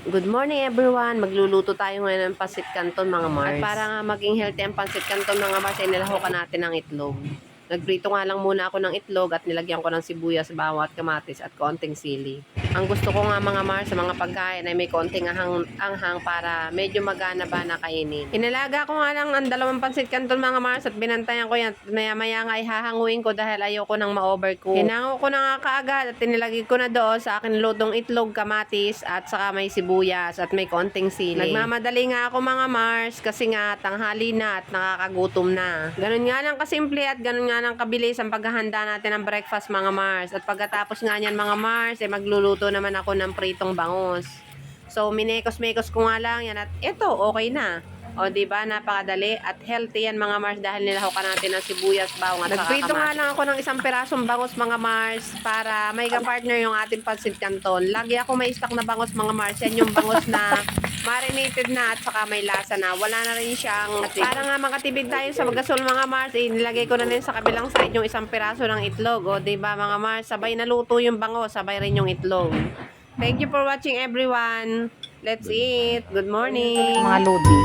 Good morning everyone! Magluluto tayo ngayon ng pancit canton mga Mars. At para nga maging healthy ang pancit canton mga Mars, ay nilahukan natin ng itlog. Nagprito nga lang muna ako ng itlog at nilagyan ko ng sibuyas, bawang at kamatis at konting sili. Ang gusto ko nga mga Mars sa mga pagkain ay may konting anghang para medyo magana ba na kainin. Inalaga ko nga lang ang dalawang pancit canton mga Mars at binantayan ko yan. Maya-maya nga ihahanguin ko dahil ayoko nang ma-overcook. Hinango ko na nga kaagad at tinilagay ko na doon sa akin lutong itlog, kamatis at saka may sibuyas at may konting sili. Nagmamadali nga ako mga Mars kasi nga tanghali na at nakakagutom na. Ganun nga lang kasimple at ganun nga lang kabilis ang paghahanda natin ng breakfast mga Mars. At pagkatapos nga niyan mga Mars, eh magluluto naman ako ng pritong bangus. So minekos-mekos ko nga lang yan at eto okay na. O diba, napakadali at healthy yan mga Mars dahil nilahukan natin ng sibuyas, bawang at saka kamatis. Nagprito nga lang ako ng isang pirasong bangus mga Mars para may ka-partner yung ating pancit canton. Lagi ako may stock na bangus mga Mars. Yan yung bangus na marinated na at saka may lasa na. Wala na rin siyang para nga makatipid tayo sa magasol mga Mars. Nilagay ko na rin sa kabilang side yung isang piraso ng itlog. O diba mga Mars, sabay naluto yung bangus, sabay rin yung itlog. Thank you for watching everyone. Let's eat. Good morning. Mga lodi.